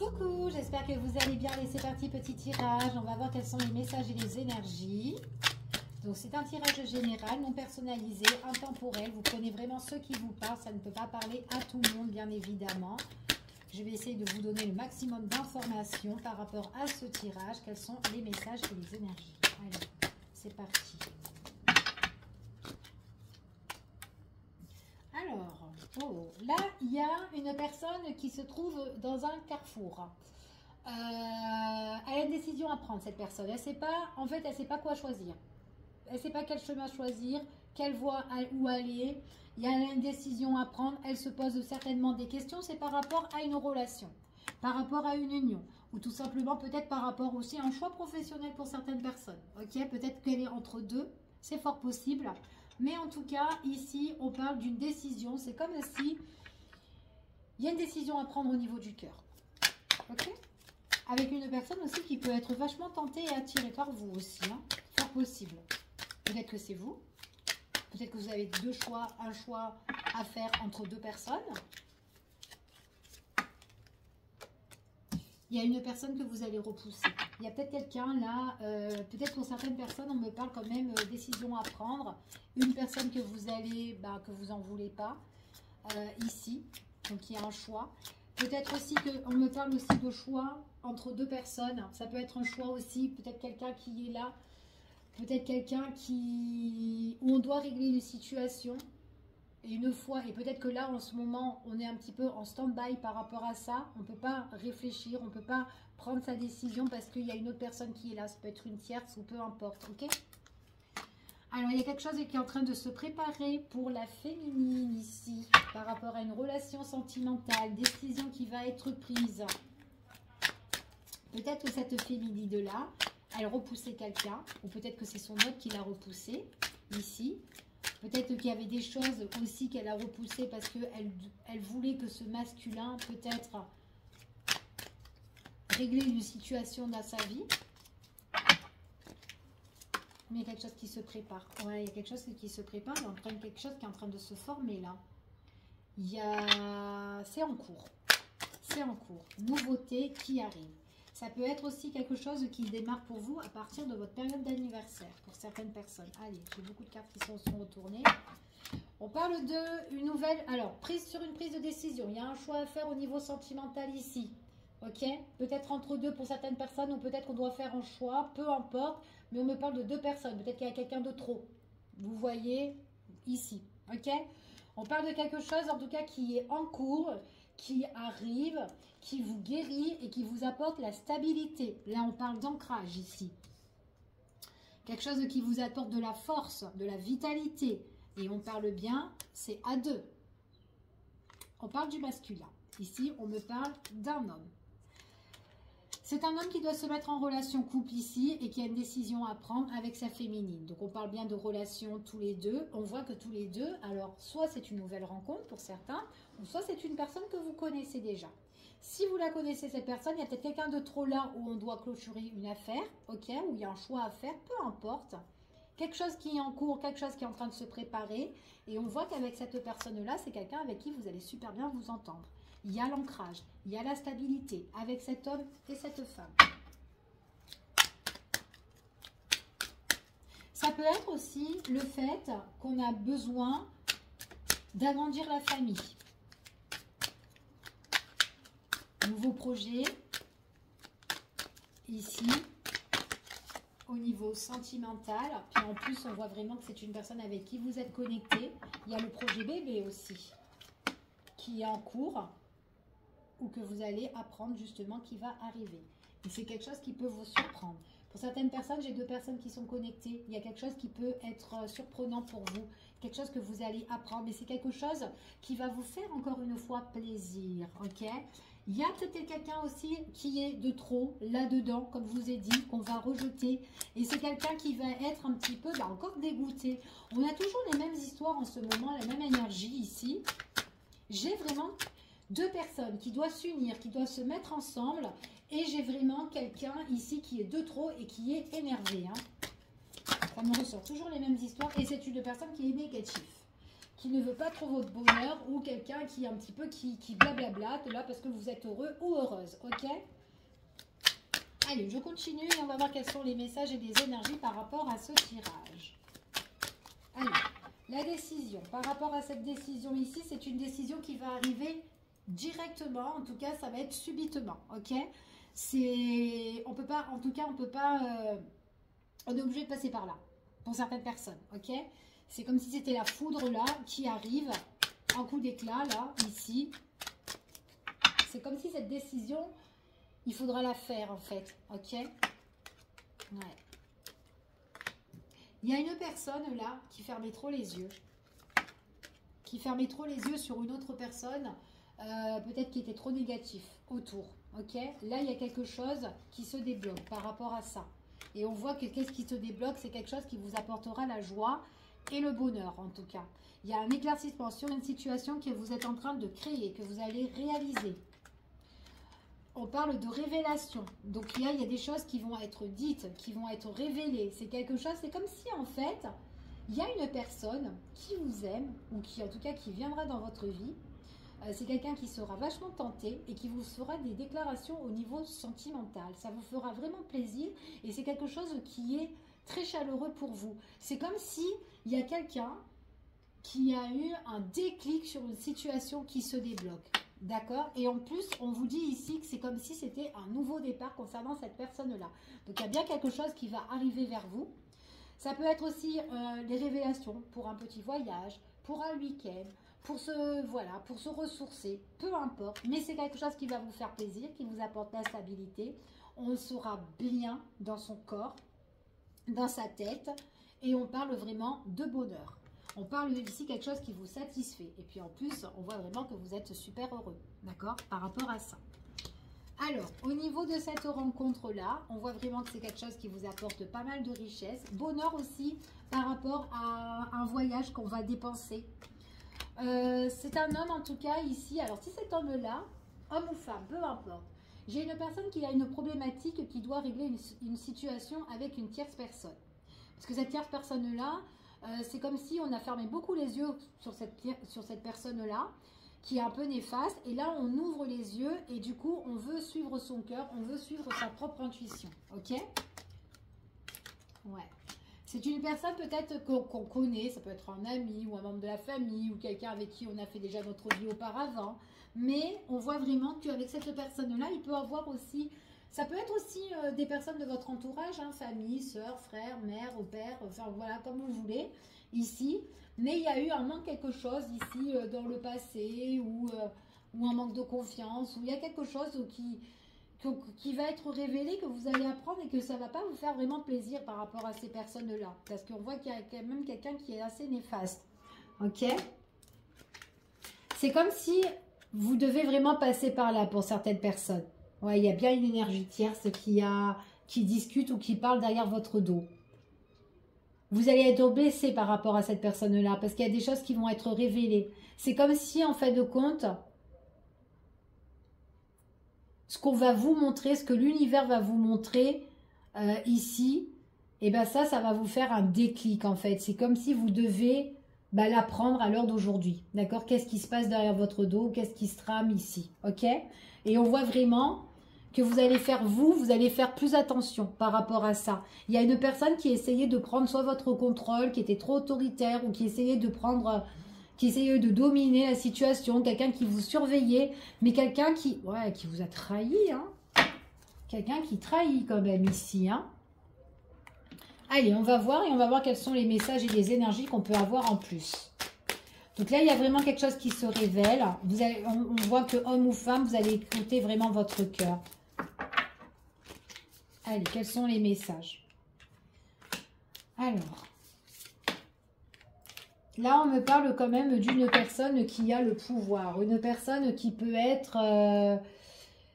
Coucou, j'espère que vous allez bien. Allez, c'est parti, petit tirage. On va voir quels sont les messages et les énergies. Donc, c'est un tirage général, non personnalisé, intemporel. Vous prenez vraiment ceux qui vous parlent. Ça ne peut pas parler à tout le monde, bien évidemment. Je vais essayer de vous donner le maximum d'informations par rapport à ce tirage. Quels sont les messages et les énergies. Allez, c'est parti. Alors, là, il y a une personne qui se trouve dans un carrefour. Elle a une décision à prendre, cette personne. Elle sait pas, en fait, elle ne sait pas quoi choisir. Elle ne sait pas quel chemin choisir, quelle voie où aller. Il y a une décision à prendre. Elle se pose certainement des questions. C'est par rapport à une relation, par rapport à une union, ou tout simplement peut-être par rapport aussi à un choix professionnel pour certaines personnes. Ok, peut-être qu'elle est entre deux. C'est fort possible. Mais en tout cas, ici, on parle d'une décision. C'est comme si il y a une décision à prendre au niveau du cœur. Ok? Avec une personne aussi qui peut être vachement tentée et attirée par vous aussi. Hein? Fort possible. Peut-être que c'est vous. Peut-être que vous avez un choix à faire entre deux personnes. Il y a une personne que vous allez repousser. Il y a peut-être quelqu'un là, peut-être pour certaines personnes, on me parle quand même décision à prendre. Une personne que vous allez, que vous en voulez pas, ici. Donc il y a un choix. Peut-être aussi qu'on me parle aussi de choix entre deux personnes. Ça peut être un choix aussi, peut-être quelqu'un qui est là. Peut-être quelqu'un où on doit régler une situation. Et une fois, et peut-être que là, en ce moment, on est un petit peu en stand-by par rapport à ça. On ne peut pas réfléchir, on ne peut pas prendre sa décision parce qu'il y a une autre personne qui est là. Ça peut être une tierce ou peu importe, ok? Alors, il y a quelque chose qui est en train de se préparer pour la féminine ici, par rapport à une relation sentimentale, décision qui va être prise. Peut-être que cette féminine-là, elle repoussait quelqu'un, ou peut-être que c'est son autre qui l'a repoussé, ici. Peut-être qu'il y avait des choses aussi qu'elle a repoussées parce qu'elle voulait que ce masculin, peut-être, régler une situation dans sa vie. Mais il y a quelque chose qui se prépare. Ouais, il y a quelque chose qui se prépare. Il y a quelque chose qui est en train de se former là. C'est en cours. C'est en cours. Nouveauté qui arrive. Ça peut être aussi quelque chose qui démarre pour vous à partir de votre période d'anniversaire, pour certaines personnes. Allez, j'ai beaucoup de cartes qui sont retournées. On parle d'une nouvelle... Alors, sur une prise de décision. Il y a un choix à faire au niveau sentimental ici. Ok? Peut-être entre deux pour certaines personnes, ou peut-être qu'on doit faire un choix, peu importe. Mais on me parle de deux personnes. Peut-être qu'il y a quelqu'un de trop. Vous voyez ici. Ok? On parle de quelque chose, en tout cas, qui est en cours, qui arrive, qui vous guérit et qui vous apporte la stabilité. Là, on parle d'ancrage ici. Quelque chose qui vous apporte de la force, de la vitalité. Et on parle bien, c'est à deux. On parle du masculin. Ici, on me parle d'un homme. C'est un homme qui doit se mettre en relation couple ici et qui a une décision à prendre avec sa féminine. Donc, on parle bien de relation tous les deux. On voit que tous les deux, alors, soit c'est une nouvelle rencontre pour certains, ou soit c'est une personne que vous connaissez déjà. Si vous la connaissez, cette personne, il y a peut-être quelqu'un de trop là où on doit clôturer une affaire, ok, où il y a un choix à faire, peu importe. Quelque chose qui est en cours, quelque chose qui est en train de se préparer. Et on voit qu'avec cette personne-là, c'est quelqu'un avec qui vous allez super bien vous entendre. Il y a l'ancrage, il y a la stabilité avec cet homme et cette femme. Ça peut être aussi le fait qu'on a besoin d'agrandir la famille. Nouveau projet, ici, au niveau sentimental. Puis en plus, on voit vraiment que c'est une personne avec qui vous êtes connecté. Il y a le projet bébé aussi, qui est en cours, ou que vous allez apprendre justement qui va arriver. Et c'est quelque chose qui peut vous surprendre. Pour certaines personnes, j'ai deux personnes qui sont connectées. Il y a quelque chose qui peut être surprenant pour vous. Quelque chose que vous allez apprendre. Mais c'est quelque chose qui va vous faire encore une fois plaisir. Ok? Il y a peut-être quelqu'un aussi qui est de trop là-dedans, comme je vous ai dit, qu'on va rejeter. Et c'est quelqu'un qui va être un petit peu encore dégoûté. On a toujours les mêmes histoires en ce moment, la même énergie ici. J'ai vraiment deux personnes qui doivent s'unir, qui doivent se mettre ensemble. Et j'ai vraiment quelqu'un ici qui est de trop et qui est énervé. Hein. Ça me ressort toujours les mêmes histoires. Et c'est une personne qui est négative. qui ne veut pas trop votre bonheur ou quelqu'un qui est un petit peu qui blablabla là parce que vous êtes heureux ou heureuse, ok? Allez, je continue et on va voir quels sont les messages et les énergies par rapport à ce tirage. Allez, la décision. Par rapport à cette décision ici, c'est une décision qui va arriver directement. En tout cas, ça va être subitement, ok? On peut pas, en tout cas, on peut pas... on est obligé de passer par là, pour certaines personnes, ok? C'est comme si c'était la foudre là qui arrive, un coup d'éclat là, ici. C'est comme si cette décision... il faudra la faire en fait, ok? Ouais. Il y a une personne là qui fermait trop les yeux. Qui fermait trop les yeux sur une autre personne, peut-être qui était trop négatif autour, ok? Là, il y a quelque chose qui se débloque par rapport à ça. Et on voit que qu'est-ce qui se débloque, c'est quelque chose qui vous apportera la joie et le bonheur en tout cas. Il y a un éclaircissement sur une situation que vous êtes en train de créer, que vous allez réaliser. On parle de révélation. Donc il y a des choses qui vont être dites, qui vont être révélées. C'est quelque chose, c'est comme si en fait, il y a une personne qui vous aime, ou qui en tout cas qui viendra dans votre vie. C'est quelqu'un qui sera vachement tenté et qui vous fera des déclarations au niveau sentimental. Ça vous fera vraiment plaisir et c'est quelque chose qui est très chaleureux pour vous. C'est comme si il y a quelqu'un qui a eu un déclic sur une situation qui se débloque. D'accord? Et en plus, on vous dit ici que c'est comme si c'était un nouveau départ concernant cette personne-là. Donc, il y a bien quelque chose qui va arriver vers vous. Ça peut être aussi les révélations pour un petit voyage, pour un week-end, pour se ressourcer, peu importe. Mais c'est quelque chose qui va vous faire plaisir, qui vous apporte la stabilité. On sera bien dans son corps, dans sa tête. Et on parle vraiment de bonheur. On parle ici quelque chose qui vous satisfait. Et puis en plus, on voit vraiment que vous êtes super heureux. D'accord? Par rapport à ça. Alors, au niveau de cette rencontre-là, on voit vraiment que c'est quelque chose qui vous apporte pas mal de richesse. Bonheur aussi par rapport à un voyage qu'on va dépenser. C'est un homme en tout cas ici. Alors, si cet homme-là, homme ou femme, peu importe. J'ai une personne qui a une problématique qui doit régler une situation avec une tierce personne. Parce que cette tierce personne-là, c'est comme si on a fermé beaucoup les yeux sur cette personne-là, qui est un peu néfaste. Et là, on ouvre les yeux et du coup, on veut suivre son cœur, on veut suivre sa propre intuition. Ok? Ouais. C'est une personne peut-être qu'on connaît, ça peut être un ami ou un membre de la famille ou quelqu'un avec qui on a fait déjà notre vie auparavant. Mais on voit vraiment qu'avec cette personne-là, il peut avoir aussi... Ça peut être aussi des personnes de votre entourage, hein, famille, soeur, frère, mère, au père, enfin voilà, comme vous voulez, ici. Mais il y a eu un manque quelque chose ici dans le passé ou un manque de confiance, ou il y a quelque chose qui va être révélé, que vous allez apprendre et que ça ne va pas vous faire vraiment plaisir par rapport à ces personnes-là. Parce qu'on voit qu'il y a quand même quelqu'un qui est assez néfaste. Ok? C'est comme si vous devez vraiment passer par là pour certaines personnes. Ouais, il y a bien une énergie tierce qui discute ou qui parle derrière votre dos. Vous allez être blessé par rapport à cette personne-là parce qu'il y a des choses qui vont être révélées. C'est comme si, en fait de compte, ce qu'on va vous montrer, ce que l'univers va vous montrer ici, et ben ça va vous faire un déclic en fait. C'est comme si vous devez l'apprendre à l'heure d'aujourd'hui. D'accord? Qu'est-ce qui se passe derrière votre dos? Qu'est-ce qui se trame ici? Ok? Et on voit vraiment que vous allez faire plus attention par rapport à ça. Il y a une personne qui essayait de prendre soit votre contrôle, qui était trop autoritaire ou qui essayait de dominer la situation, quelqu'un qui vous surveillait, mais quelqu'un qui vous a trahi, hein. Quelqu'un qui trahit quand même ici, hein. Allez, on va voir quels sont les messages et les énergies qu'on peut avoir en plus. Donc là, il y a vraiment quelque chose qui se révèle. On voit que homme ou femme, vous allez écouter vraiment votre cœur. Allez, quels sont les messages? Alors, là, on me parle quand même d'une personne qui a le pouvoir. Une personne qui peut être...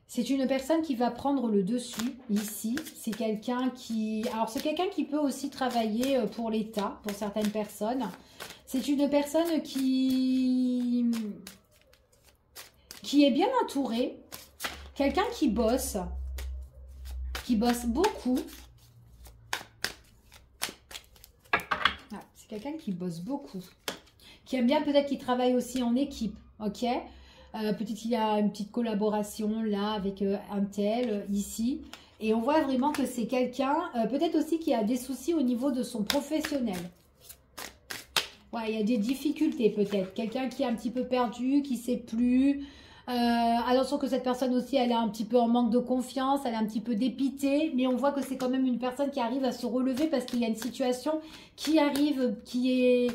c'est une personne qui va prendre le dessus, ici. C'est quelqu'un qui... Alors, c'est quelqu'un qui peut aussi travailler pour l'État, pour certaines personnes. C'est une personne qui est bien entourée. Quelqu'un qui bosse beaucoup. Ah, c'est quelqu'un qui bosse beaucoup. qui aime bien peut-être qu'il travaille aussi en équipe, ok. Peut-être qu'il y a une petite collaboration là avec un tel ici. Et on voit vraiment que c'est quelqu'un, peut-être aussi qui a des soucis au niveau de son professionnel. Ouais, il y a des difficultés peut-être. Quelqu'un qui est un petit peu perdu, qui ne sait plus. Attention que cette personne aussi, elle est un petit peu en manque de confiance, elle est un petit peu dépitée. Mais on voit que c'est quand même une personne qui arrive à se relever parce qu'il y a une situation qui arrive, qui est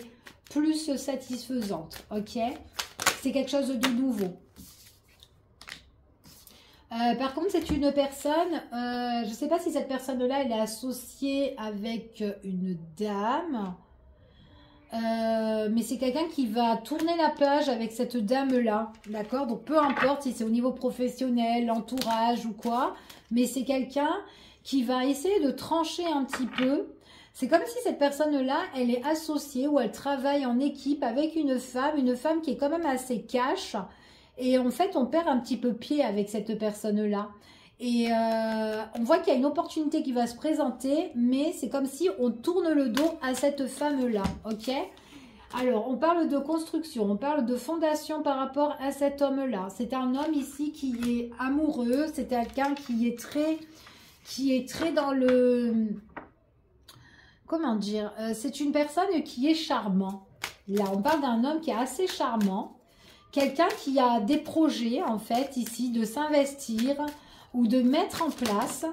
plus satisfaisante. Ok, c'est quelque chose de nouveau. Par contre, c'est une personne, je ne sais pas si cette personne-là, elle est associée avec une dame. Mais c'est quelqu'un qui va tourner la page avec cette dame-là, d'accord? Donc, peu importe si c'est au niveau professionnel, l'entourage ou quoi, mais c'est quelqu'un qui va essayer de trancher un petit peu. C'est comme si cette personne-là, elle est associée ou elle travaille en équipe avec une femme qui est quand même assez cash. Et en fait, on perd un petit peu pied avec cette personne-là. Et on voit qu'il y a une opportunité qui va se présenter, mais c'est comme si on tourne le dos à cette femme-là, ok? Alors, on parle de construction, on parle de fondation par rapport à cet homme-là. C'est un homme ici qui est amoureux, c'est quelqu'un qui est très dans le... Comment dire? C'est une personne qui est charmant. Là, on parle d'un homme qui est assez charmant. Quelqu'un qui a des projets, en fait, ici, de s'investir ou de mettre en place.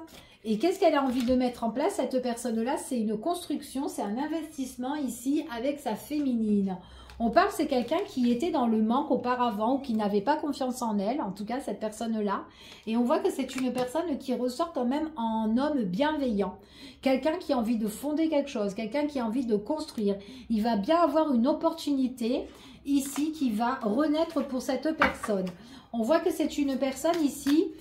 Et qu'est-ce qu'elle a envie de mettre en place, cette personne-là? C'est une construction, c'est un investissement ici avec sa féminine. On parle, c'est quelqu'un qui était dans le manque auparavant ou qui n'avait pas confiance en elle, en tout cas cette personne-là. Et on voit que c'est une personne qui ressort quand même en homme bienveillant. Quelqu'un qui a envie de fonder quelque chose, quelqu'un qui a envie de construire. Il va bien avoir une opportunité ici qui va renaître pour cette personne. On voit que c'est une personne ici...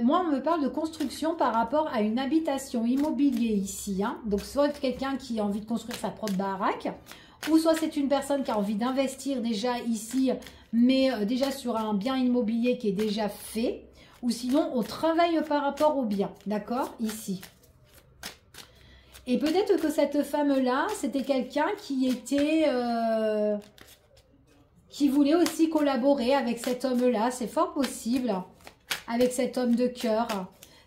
moi, on me parle de construction par rapport à une habitation immobilier ici. Hein. Donc, soit quelqu'un qui a envie de construire sa propre baraque, ou soit c'est une personne qui a envie d'investir déjà ici, mais déjà sur un bien immobilier qui est déjà fait. Ou sinon, on travaille par rapport au bien, d'accord? Ici. Et peut-être que cette femme-là, c'était quelqu'un qui était... qui voulait aussi collaborer avec cet homme-là. C'est fort possible. Avec cet homme de cœur.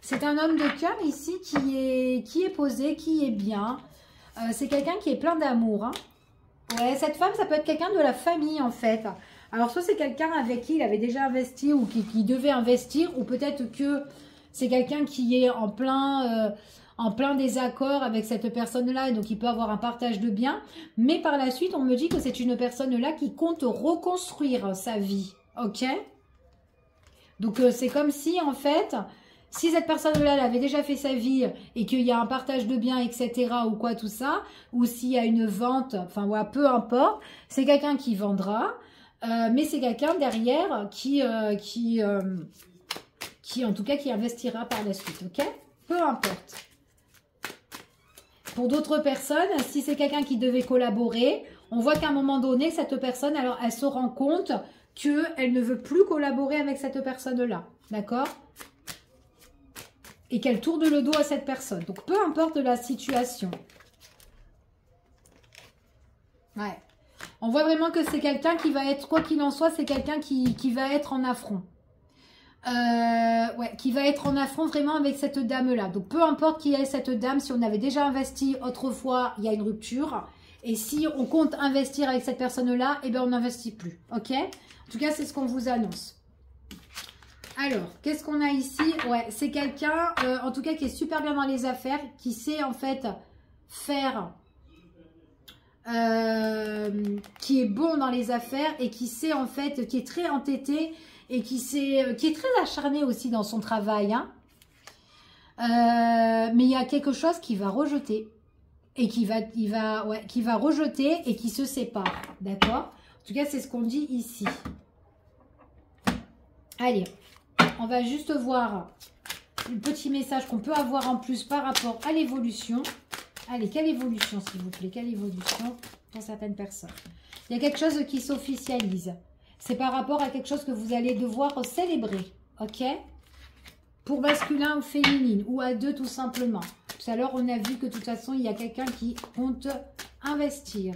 C'est un homme de cœur ici qui est posé, qui est bien. C'est quelqu'un qui est plein d'amour. Hein. Ouais, cette femme, ça peut être quelqu'un de la famille en fait. Alors soit c'est quelqu'un avec qui il avait déjà investi ou qui devait investir, ou peut-être que c'est quelqu'un qui est en plein désaccord avec cette personne-là et donc il peut avoir un partage de biens. Mais par la suite, on me dit que c'est une personne-là qui compte reconstruire sa vie. Ok ? Donc, c'est comme si, en fait, si cette personne-là, elle avait déjà fait sa vie et qu'il y a un partage de biens, etc., ou quoi, tout ça, ou s'il y a une vente, enfin, ouais, peu importe, c'est quelqu'un qui vendra, mais c'est quelqu'un derrière qui, en tout cas, qui investira par la suite, ok? Peu importe. Pour d'autres personnes, si c'est quelqu'un qui devait collaborer, on voit qu'à un moment donné, cette personne, alors, elle se rend compte qu'elle ne veut plus collaborer avec cette personne-là, d'accord? Et qu'elle tourne le dos à cette personne. Donc, peu importe la situation. Ouais. On voit vraiment que c'est quelqu'un qui va être, quoi qu'il en soit, c'est quelqu'un qui va être en affront. Ouais, qui va être en affront vraiment avec cette dame-là. Donc, peu importe qui est cette dame, si on avait déjà investi autrefois, il y a une rupture. Et si on compte investir avec cette personne-là, eh bien, on n'investit plus, ok? En tout cas, c'est ce qu'on vous annonce. Alors, qu'est-ce qu'on a ici? Ouais, c'est quelqu'un, en tout cas, qui est super bien dans les affaires, qui sait, en fait, faire... qui est bon dans les affaires et qui sait, en fait, qui est très entêté et qui est très acharné aussi dans son travail. Hein. Mais il y a quelque chose qui va rejeter. Et qui va rejeter et qui se sépare. D'accord? En tout cas, c'est ce qu'on dit ici. Allez, on va juste voir le petit message qu'on peut avoir en plus par rapport à l'évolution. Allez, quelle évolution, s'il vous plaît? Quelle évolution pour certaines personnes? Il y a quelque chose qui s'officialise. C'est par rapport à quelque chose que vous allez devoir célébrer. Ok? Pour masculin ou féminine, ou à deux tout simplement. Tout à l'heure, on a vu que de toute façon, il y a quelqu'un qui compte investir.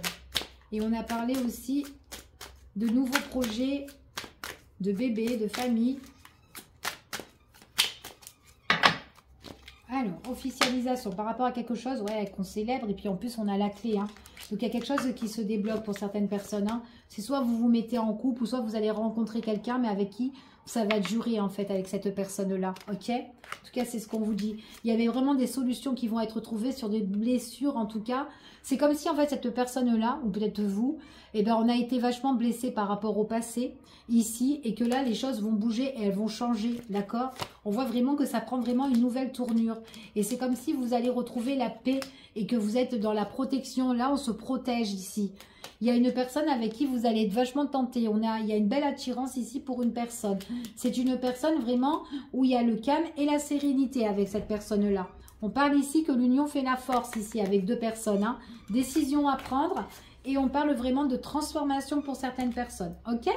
Et on a parlé aussi de nouveaux projets, de bébés, de famille. Alors, officialisation par rapport à quelque chose, ouais, qu'on célèbre. Et puis en plus, on a la clé. Hein. Donc, il y a quelque chose qui se débloque pour certaines personnes. Hein. C'est soit vous vous mettez en couple, ou soit vous allez rencontrer quelqu'un, mais avec qui ça va durer en fait avec cette personne-là. Ok? En tout cas, c'est ce qu'on vous dit. Il y avait vraiment des solutions qui vont être trouvées sur des blessures en tout cas. C'est comme si en fait cette personne-là, ou peut-être vous, eh ben, on a été vachement blessé par rapport au passé ici et que là les choses vont bouger et elles vont changer, d'accord? On voit vraiment que ça prend vraiment une nouvelle tournure et c'est comme si vous allez retrouver la paix et que vous êtes dans la protection. Là on se protège ici. Il y a une personne avec qui vous allez être vachement tenté. Il y a une belle attirance ici pour une personne. C'est une personne vraiment où il y a le calme et la sérénité avec cette personne-là. On parle ici que l'union fait la force ici avec deux personnes. Hein. Décision à prendre et on parle vraiment de transformation pour certaines personnes. Ok?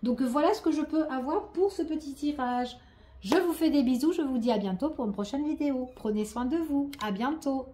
Donc voilà ce que je peux avoir pour ce petit tirage. Je vous fais des bisous. Je vous dis à bientôt pour une prochaine vidéo. Prenez soin de vous. À bientôt.